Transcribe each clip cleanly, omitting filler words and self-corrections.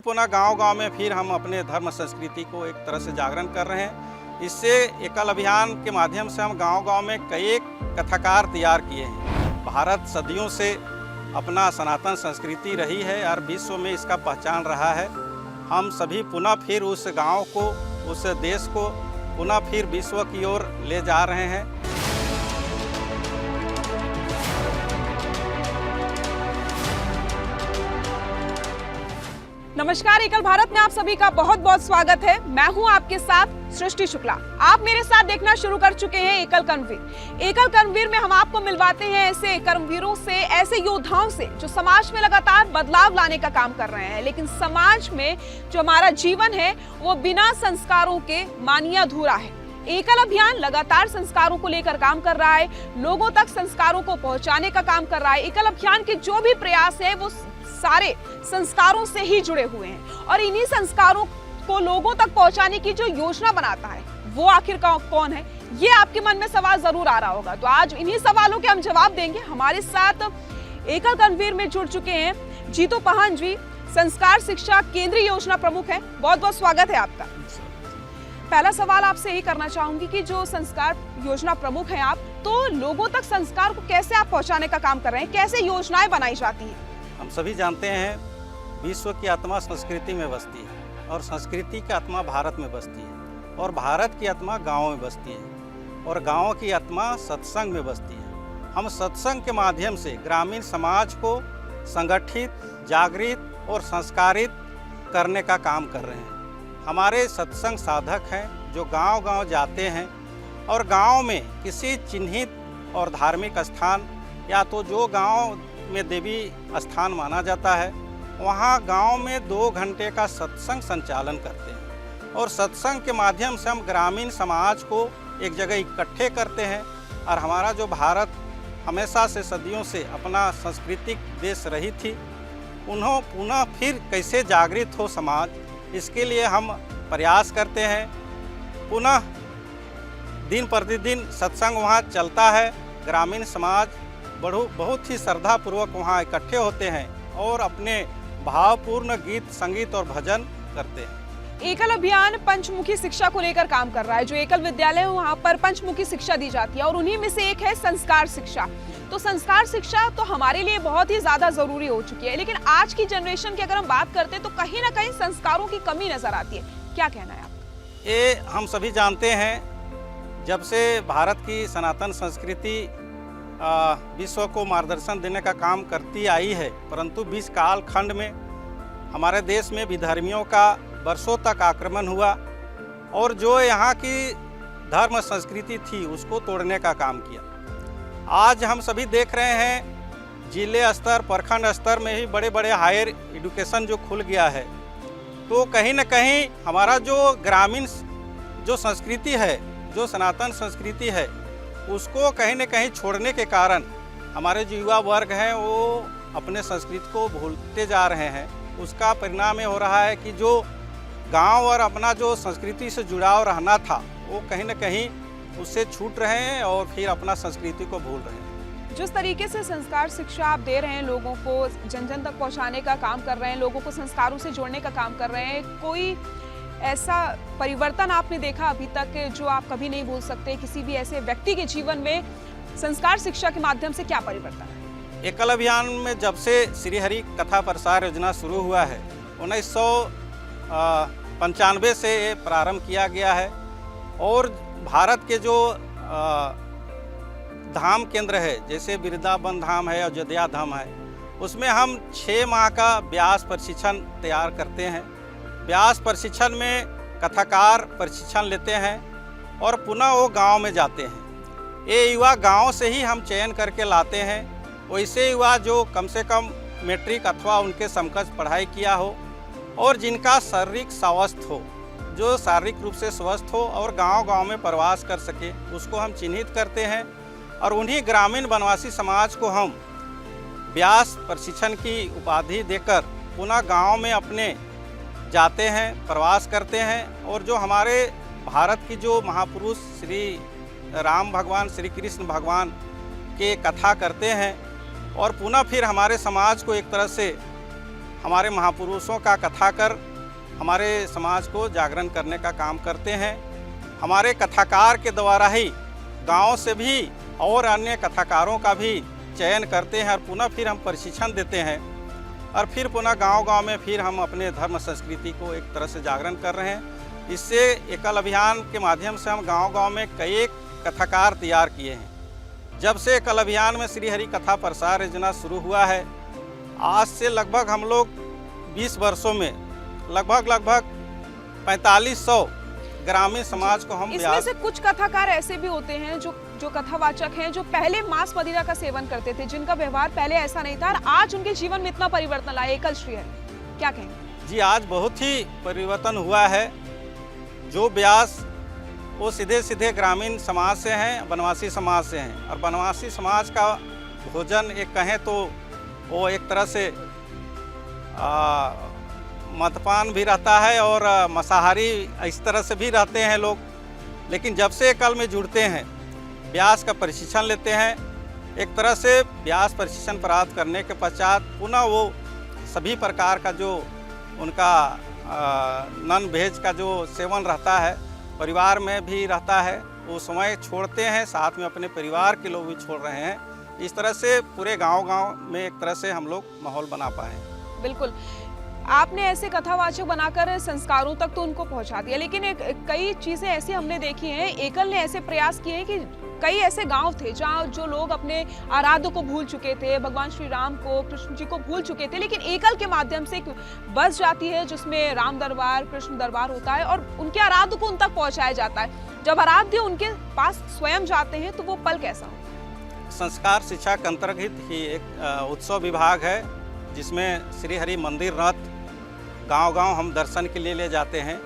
पुनः गांव-गांव में फिर हम अपने धर्म संस्कृति को एक तरह से जागरण कर रहे हैं। इससे एकल अभियान के माध्यम से हम गांव-गांव में कई कथाकार तैयार किए हैं। भारत सदियों से अपना सनातन संस्कृति रही है और विश्व में इसका पहचान रहा है। हम सभी पुनः फिर उस गांव को, उस देश को पुनः फिर विश्व की ओर ले जा रहे हैं। नमस्कार, एकल भारत में आप सभी का बहुत बहुत स्वागत है। मैं हूं आपके साथ सृष्टि शुक्ला। आप मेरे साथ देखना शुरू कर चुके हैं एकल कर्मवीर। एकल कर्मवीर में हम आपको मिलवाते हैं ऐसे कर्मवीरों से, ऐसे योद्धाओं से जो समाज में लगातार बदलाव लाने का काम कर रहे हैं। लेकिन समाज में जो हमारा जीवन है वो बिना संस्कारों के मानिए अधूरा है। एकल अभियान लगातार संस्कारों को लेकर काम कर रहा है, लोगों तक संस्कारों को पहुंचाने का काम कर रहा है। एकल अभियान के जो भी प्रयास है वो सारे संस्कारों से ही जुड़े हुए हैं और इन्हीं संस्कारों को लोगों तक पहुंचाने की जो योजना बनाता है वो आखिर कौन है, ये आपके मन में सवाल जरूर आ रहा होगा। तो आज इन्हीं सवालों के हम जवाब देंगे। हमारे साथ एकल कर्मवीर में जुड़ चुके हैं जीतू पाहन जी, संस्कार शिक्षा केंद्रीय योजना प्रमुख है। बहुत बहुत स्वागत है आपका। पहला सवाल आपसे यही करना चाहूंगी कि जो संस्कार योजना प्रमुख हैं आप, तो लोगों तक संस्कार को कैसे आप पहुंचाने का काम कर रहे हैं, कैसे योजनाएं बनाई जाती हैं? हम सभी जानते हैं विश्व की आत्मा संस्कृति में बसती है और संस्कृति की आत्मा भारत में बसती है और भारत की आत्मा गाँव में बसती है और गाँव की आत्मा सत्संग में बसती है। हम सत्संग के माध्यम से ग्रामीण समाज को संगठित, जागृत और संस्कारित करने का काम कर रहे हैं। हमारे सत्संग साधक हैं जो गांव-गांव जाते हैं और गांव में किसी चिन्हित और धार्मिक स्थान या तो जो गांव में देवी स्थान माना जाता है वहाँ गांव में 2 घंटे का सत्संग संचालन करते हैं और सत्संग के माध्यम से हम ग्रामीण समाज को एक जगह इकट्ठे करते हैं। और हमारा जो भारत हमेशा से सदियों से अपना सांस्कृतिक देश रही थी, उन्हों पुनः फिर कैसे जागृत हो समाज, इसके लिए हम प्रयास करते हैं। पुनः दिन प्रतिदिन सत्संग वहाँ चलता है। ग्रामीण समाज बहुत ही श्रद्धापूर्वक वहाँ इकट्ठे होते हैं और अपने भावपूर्ण गीत, संगीत और भजन करते हैं। एकल अभियान पंचमुखी शिक्षा को लेकर काम कर रहा है। जो एकल विद्यालय है वहाँ पर पंचमुखी शिक्षा दी जाती है और उन्हीं में से एक है संस्कार शिक्षा। तो संस्कार शिक्षा तो हमारे लिए बहुत ही ज्यादा जरूरी हो चुकी है, लेकिन आज की जनरेशन की अगर हम बात करते हैं तो कहीं ना कहीं संस्कारों की कमी नजर आती है। क्या कहना है आपका? ये हम सभी जानते हैं, जब से भारत की सनातन संस्कृति विश्व को मार्गदर्शन देने का काम करती आई है, परंतु 20 काल खंड में हमारे देश में विधर्मियों का वर्षों तक आक्रमण हुआ और जो यहाँ की धर्म संस्कृति थी उसको तोड़ने का काम किया। आज हम सभी देख रहे हैं जिले स्तर, प्रखंड स्तर में ही बड़े बड़े हायर एजुकेशन जो खुल गया है, तो कहीं न कहीं हमारा जो ग्रामीण जो संस्कृति है, जो सनातन संस्कृति है, उसको कहीं न कहीं छोड़ने के कारण हमारे जो युवा वर्ग हैं वो अपने संस्कृति को भूलते जा रहे हैं। उसका परिणाम ये हो रहा है कि जो गांव और अपना जो संस्कृति से जुड़ाव रहना था वो कहीं न कहीं उससे छूट रहे हैं और फिर अपना संस्कृति को भूल रहे हैं। जिस तरीके से संस्कार शिक्षा आप दे रहे हैं, लोगों को जन जन तक पहुंचाने का काम कर रहे हैं, लोगों को संस्कारों से जोड़ने का काम कर रहे हैं, कोई ऐसा परिवर्तन आपने देखा अभी तक जो आप कभी नहीं भूल सकते? किसी भी ऐसे व्यक्ति के जीवन में संस्कार शिक्षा के माध्यम से क्या परिवर्तन है? एकल अभियान में जब से श्री हरि कथा प्रसार योजना शुरू हुआ है, 1995 से ये प्रारंभ किया गया है और भारत के जो धाम केंद्र है, जैसे वृंदावन धाम है, अयोध्या धाम है, उसमें हम 6 माह का व्यास प्रशिक्षण तैयार करते हैं। व्यास प्रशिक्षण में कथाकार प्रशिक्षण लेते हैं और पुनः वो गांव में जाते हैं। ये युवा गांव से ही हम चयन करके लाते हैं, वैसे युवा जो कम से कम मैट्रिक अथवा उनके समकक्ष पढ़ाई किया हो और जिनका शारीरिक स्वस्थ हो, जो शारीरिक रूप से स्वस्थ हो और गांव-गांव में प्रवास कर सके, उसको हम चिन्हित करते हैं और उन्हीं ग्रामीण वनवासी समाज को हम व्यास प्रशिक्षण की उपाधि देकर पुनः गांव में अपने जाते हैं, प्रवास करते हैं और जो हमारे भारत की जो महापुरुष श्री राम भगवान, श्री कृष्ण भगवान के कथा करते हैं और पुनः फिर हमारे समाज को एक तरह से हमारे महापुरुषों का कथा कर हमारे समाज को जागरण करने का काम करते हैं। हमारे कथाकार के द्वारा ही गांव से भी और अन्य कथाकारों का भी चयन करते हैं और पुनः फिर हम प्रशिक्षण देते हैं और फिर पुनः गांव-गांव में फिर हम अपने धर्म संस्कृति को एक तरह से जागरण कर रहे हैं। इससे एकल अभियान के माध्यम से हम गांव-गांव में कई कथाकार तैयार किए हैं। जब से एकल अभियान में श्री हरि कथा प्रसार योजना शुरू हुआ है, आज से लगभग हम लोग 20 वर्षों में लगभग 4500 ग्रामीण समाज को हम इसमें से कुछ कथाकार ऐसे भी होते हैं जो कथावाचक हैं, जो पहले मांस मदिरा का सेवन करते थे, जिनका व्यवहार पहले ऐसा नहीं था और आज उनके जीवन में इतना परिवर्तन लाया एकल श्री हरि, क्या कहेंगे? जी, आज बहुत ही परिवर्तन हुआ है। जो व्यास वो सीधे सीधे ग्रामीण समाज से हैं, वनवासी समाज से हैं और वनवासी समाज का भोजन एक कहें तो वो एक तरह से मद्यपान भी रहता है और मांसाहारी इस तरह से भी रहते हैं लोग। लेकिन जब से एकल में जुड़ते हैं, व्यास का प्रशिक्षण लेते हैं, एक तरह से व्यास प्रशिक्षण प्राप्त करने के पश्चात पुनः वो सभी प्रकार का जो उनका नॉन वेज का जो सेवन रहता है, परिवार में भी रहता है, वो समय छोड़ते हैं, साथ में अपने परिवार के लोग भी छोड़ रहे हैं। इस तरह से पूरे गांव-गांव में एक तरह से हम लोग माहौल बना पाए हैं। बिल्कुल, आपने ऐसे कथावाचक बनाकर संस्कारों तक तो उनको पहुंचा दिया, लेकिन कई चीज़ें ऐसी हमने देखी हैं, एकल ने ऐसे प्रयास किए हैं कि कई ऐसे गांव थे जहां जो लोग अपने आराध्य को भूल चुके थे, भगवान श्री राम को, कृष्ण जी को भूल चुके थे, लेकिन एकल के माध्यम से एक बस जाती है जिसमें राम दरबार, कृष्ण दरबार होता है और उनके आराध्य को उन तक पहुंचाया जाता है। जब आराध्य उनके पास स्वयं जाते हैं तो वो पल कैसा होता है? संस्कार शिक्षा के अंतर्गत ही एक उत्सव विभाग है जिसमें श्री हरि मंदिर रथ गांव-गांव हम दर्शन के लिए ले जाते हैं।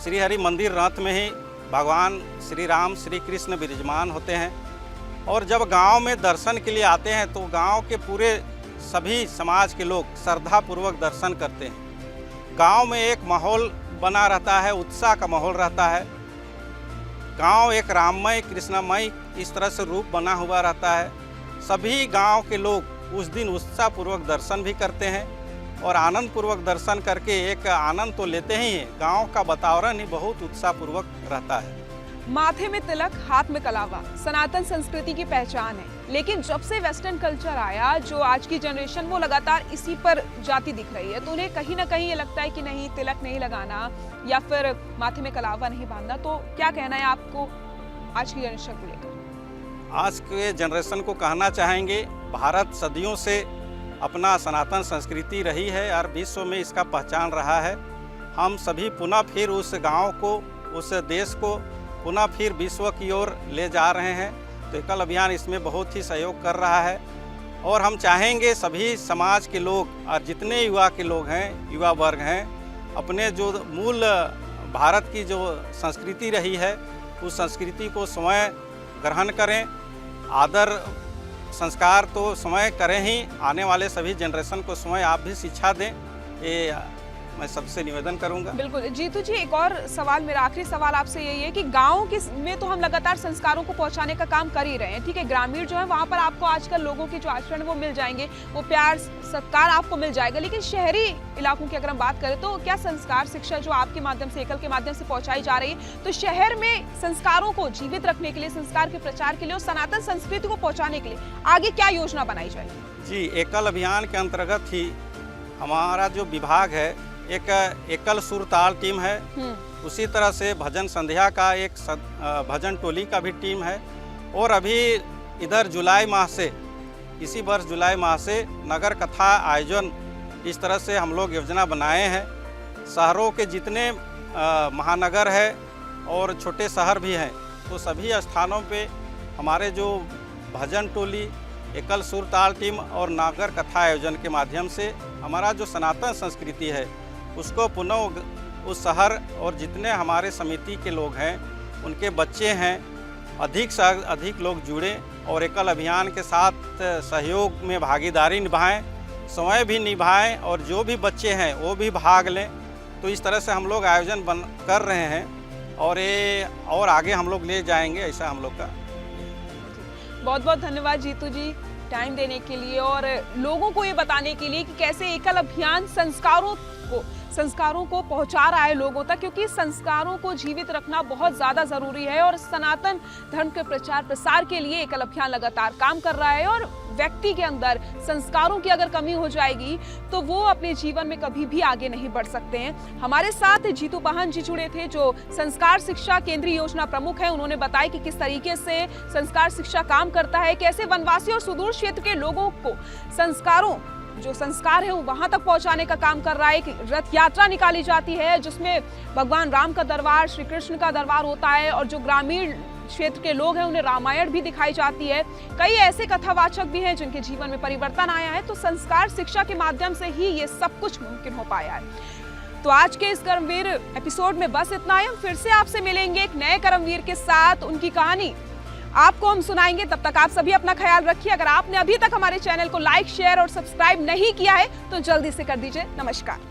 श्री हरि मंदिर रथ में ही भगवान श्री राम श्री कृष्ण विराजमान होते हैं और जब गांव में दर्शन के लिए आते हैं तो गांव के पूरे सभी समाज के लोग श्रद्धापूर्वक दर्शन करते हैं। गांव में एक माहौल बना रहता है, उत्साह का माहौल रहता है। गांव एक राममय कृष्णमय इस तरह से रूप बना हुआ रहता है। सभी गांव के लोग उस दिन उत्साहपूर्वक दर्शन भी करते हैं और आनंदपूर्वक दर्शन करके एक आनंद तो लेते ही हैं। गांव का वातावरण ही बहुत उत्साहपूर्वक रहता है। माथे में तिलक, हाथ में कलावा सनातन संस्कृति की पहचान है, लेकिन जब से वेस्टर्न कल्चर आया, जो आज की जनरेशन वो लगातार इसी पर जाती दिख रही है, तो उन्हें कहीं ना कहीं ये लगता है कि नहीं, तिलक नहीं लगाना या फिर माथे में कलावा नहीं बांधना। तो क्या कहना है आपको आज की जनरेशन को लेकर? आज के जनरेशन को कहना चाहेंगे, भारत सदियों से अपना सनातन संस्कृति रही है और विश्व में इसका पहचान रहा है। हम सभी पुनः फिर उस गांव को, उस देश को पुनः फिर विश्व की ओर ले जा रहे हैं। तो एकल अभियान इसमें बहुत ही सहयोग कर रहा है और हम चाहेंगे सभी समाज के लोग और जितने युवा के लोग हैं, युवा वर्ग हैं, अपने जो मूल भारत की जो संस्कृति रही है उस संस्कृति को स्वयं ग्रहण करें। आदर संस्कार तो स्वयं करें ही, आने वाले सभी जनरेशन को स्वयं आप भी शिक्षा दें, ये मैं सबसे निवेदन करूंगा। बिल्कुल जीतू जी, एक और सवाल, मेरा आखिरी सवाल आपसे यही है कि गाँव के में तो हम लगातार संस्कारों को पहुंचाने का काम कर ही रहे हैं, ठीक है। ग्रामीण जो है वहाँ पर आपको आजकल लोगों के जो आचरण वो मिल जाएंगे, वो प्यार सत्कार आपको मिल जाएगा, लेकिन शहरी इलाकों की अगर हम बात करें तो क्या संस्कार शिक्षा जो आपके माध्यम से, एकल के माध्यम से पहुंचाई जा रही है, तो शहर में संस्कारों को जीवित रखने के लिए, संस्कार के प्रचार के लिए और सनातन संस्कृति को पहुंचाने के लिए आगे क्या योजना बनाई जाएगी? जी, एकल अभियान के अंतर्गत ही हमारा जो विभाग है, एक एकल सुर ताल टीम है, उसी तरह से भजन संध्या का एक भजन टोली का भी टीम है और अभी इधर जुलाई माह से, इसी वर्ष जुलाई माह से नगर कथा आयोजन इस तरह से हम लोग योजना बनाए हैं। शहरों के जितने महानगर है और छोटे शहर भी हैं, तो सभी स्थानों पे हमारे जो भजन टोली, एकल सुर ताल टीम और नगर कथा आयोजन के माध्यम से हमारा जो सनातन संस्कृति है उसको पुनः उस शहर और जितने हमारे समिति के लोग हैं, उनके बच्चे हैं, अधिक से अधिक लोग जुड़ें और एकल अभियान के साथ सहयोग में भागीदारी निभाएं, स्वयं भी निभाएं और जो भी बच्चे हैं वो भी भाग लें। तो इस तरह से हम लोग आयोजन कर रहे हैं और ये और आगे हम लोग ले जाएंगे, ऐसा हम लोग का। बहुत बहुत धन्यवाद जीतू जी, टाइम देने के लिए और लोगों को ये बताने के लिए कि कैसे एकल अभियान संस्कारों को पहुंचा रहा है लोगों तक, क्योंकि संस्कारों को जीवित रखना बहुत ज्यादा जरूरी है और सनातन धर्म के प्रचार प्रसार के लिए एकल अभियान लगातार काम कर रहा है। और व्यक्ति के अंदर संस्कारों की अगर कमी हो जाएगी तो वो अपने जीवन में कभी भी आगे नहीं बढ़ सकते हैं। हमारे साथ जीतू पाहन जी जुड़े थे, जो संस्कार शिक्षा केंद्रीय योजना प्रमुख है। उन्होंने बताया कि किस तरीके से संस्कार शिक्षा काम करता है, कैसे वनवासी और सुदूर क्षेत्र के लोगों को जो संस्कार है वो वहां तक पहुंचाने का काम कर रहा है। कि रथ यात्रा निकाली जाती है जिसमें भगवान राम का दरबार, श्री कृष्ण का दरबार होता है और जो ग्रामीण क्षेत्र के लोग हैं उन्हें रामायण भी दिखाई जाती है। कई ऐसे कथावाचक भी हैं जिनके जीवन में परिवर्तन आया है। तो संस्कार शिक्षा के माध्यम से ही ये सब कुछ मुमकिन हो पाया है। तो आज के इस कर्मवीर एपिसोड में बस इतना ही। हम फिर से आपसे मिलेंगे एक नए कर्मवीर के साथ, उनकी कहानी आपको हम सुनाएंगे। तब तक आप सभी अपना ख्याल रखिए। अगर आपने अभी तक हमारे चैनल को लाइक, शेयर और सब्सक्राइब नहीं किया है तो जल्दी से कर दीजिए। नमस्कार।